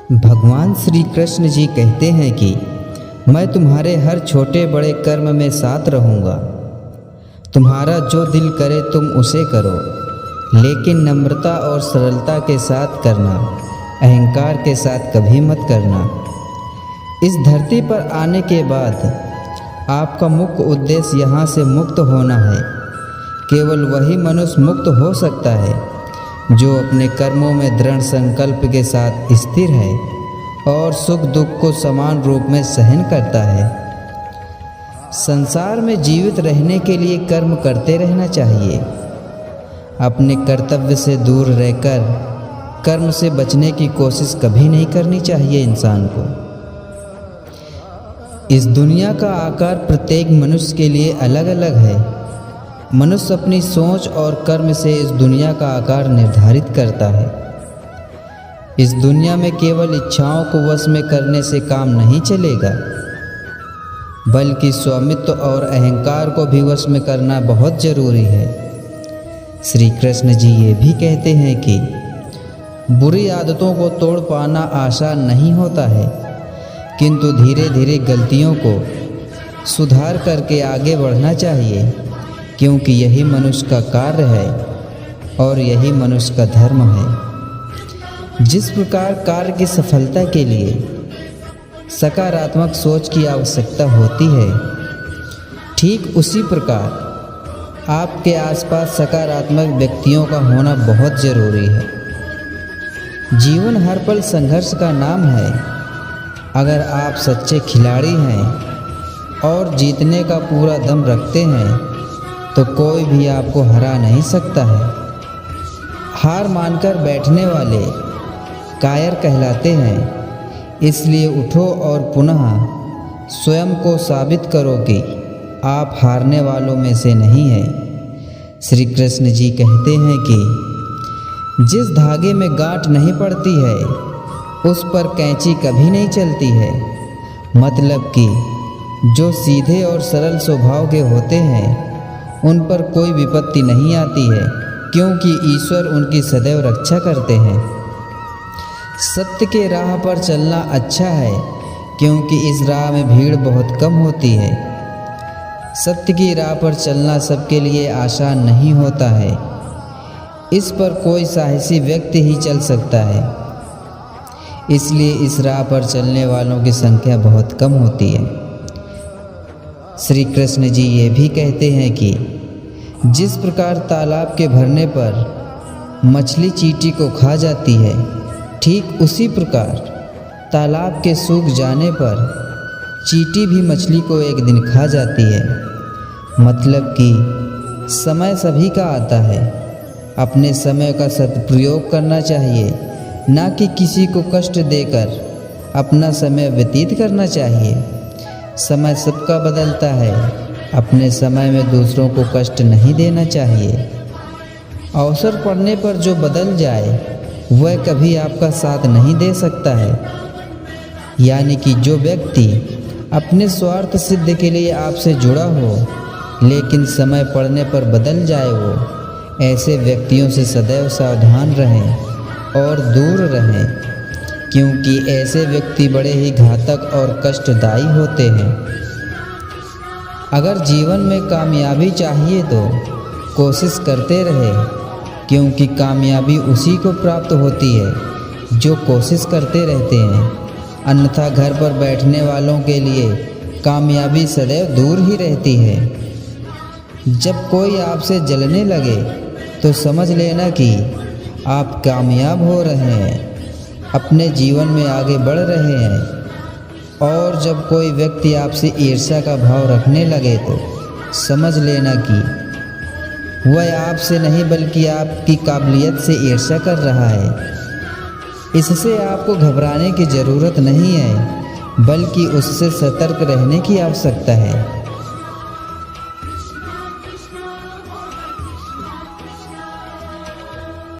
भगवान श्री कृष्ण जी कहते हैं कि मैं तुम्हारे हर छोटे बड़े कर्म में साथ रहूँगा। तुम्हारा जो दिल करे तुम उसे करो, लेकिन नम्रता और सरलता के साथ करना, अहंकार के साथ कभी मत करना। इस धरती पर आने के बाद आपका मुख्य उद्देश्य यहाँ से मुक्त होना है। केवल वही मनुष्य मुक्त हो सकता है जो अपने कर्मों में दृढ़ संकल्प के साथ स्थिर है और सुख दुख को समान रूप में सहन करता है। संसार में जीवित रहने के लिए कर्म करते रहना चाहिए। अपने कर्तव्य से दूर रहकर कर्म से बचने की कोशिश कभी नहीं करनी चाहिए इंसान को। इस दुनिया का आकार प्रत्येक मनुष्य के लिए अलग अलग है। मनुष्य अपनी सोच और कर्म से इस दुनिया का आकार निर्धारित करता है। इस दुनिया में केवल इच्छाओं को वश में करने से काम नहीं चलेगा, बल्कि स्वामित्व और अहंकार को भी वश में करना बहुत जरूरी है। श्री कृष्ण जी ये भी कहते हैं कि बुरी आदतों को तोड़ पाना आसान नहीं होता है, किंतु धीरे धीरे गलतियों को सुधार करके आगे बढ़ना चाहिए, क्योंकि यही मनुष्य का कार्य है और यही मनुष्य का धर्म है। जिस प्रकार कार्य की सफलता के लिए सकारात्मक सोच की आवश्यकता होती है, ठीक उसी प्रकार आपके आसपास सकारात्मक व्यक्तियों का होना बहुत ज़रूरी है। जीवन हर पल संघर्ष का नाम है। अगर आप सच्चे खिलाड़ी हैं और जीतने का पूरा दम रखते हैं तो कोई भी आपको हरा नहीं सकता है। हार मानकर बैठने वाले कायर कहलाते हैं। इसलिए उठो और पुनः स्वयं को साबित करो कि आप हारने वालों में से नहीं हैं। श्री कृष्ण जी कहते हैं कि जिस धागे में गांठ नहीं पड़ती है उस पर कैंची कभी नहीं चलती है। मतलब कि जो सीधे और सरल स्वभाव के होते हैं उन पर कोई विपत्ति नहीं आती है, क्योंकि ईश्वर उनकी सदैव रक्षा करते हैं। सत्य के राह पर चलना अच्छा है, क्योंकि इस राह में भीड़ बहुत कम होती है। सत्य की राह पर चलना सबके लिए आसान नहीं होता है। इस पर कोई साहसी व्यक्ति ही चल सकता है। इसलिए इस राह पर चलने वालों की संख्या बहुत कम होती है। श्री कृष्ण जी ये भी कहते हैं कि जिस प्रकार तालाब के भरने पर मछली चींटी को खा जाती है, ठीक उसी प्रकार तालाब के सूख जाने पर चींटी भी मछली को एक दिन खा जाती है। मतलब कि समय सभी का आता है। अपने समय का सदुपयोग करना चाहिए, ना कि किसी को कष्ट देकर अपना समय व्यतीत करना चाहिए। समय सबका बदलता है। अपने समय में दूसरों को कष्ट नहीं देना चाहिए। अवसर पड़ने पर जो बदल जाए वह कभी आपका साथ नहीं दे सकता है। यानी कि जो व्यक्ति अपने स्वार्थ सिद्ध के लिए आपसे जुड़ा हो लेकिन समय पड़ने पर बदल जाए, वो ऐसे व्यक्तियों से सदैव सावधान रहें और दूर रहें, क्योंकि ऐसे व्यक्ति बड़े ही घातक और कष्टदायी होते हैं। अगर जीवन में कामयाबी चाहिए तो कोशिश करते रहे, क्योंकि कामयाबी उसी को प्राप्त होती है जो कोशिश करते रहते हैं। अन्यथा घर पर बैठने वालों के लिए कामयाबी सदैव दूर ही रहती है। जब कोई आपसे जलने लगे तो समझ लेना कि आप कामयाब हो रहे हैं, अपने जीवन में आगे बढ़ रहे हैं। और जब कोई व्यक्ति आपसे ईर्ष्या का भाव रखने लगे तो समझ लेना कि वह आपसे नहीं बल्कि आपकी काबिलियत से ईर्ष्या कर रहा है। इससे आपको घबराने की ज़रूरत नहीं है, बल्कि उससे सतर्क रहने की आवश्यकता है।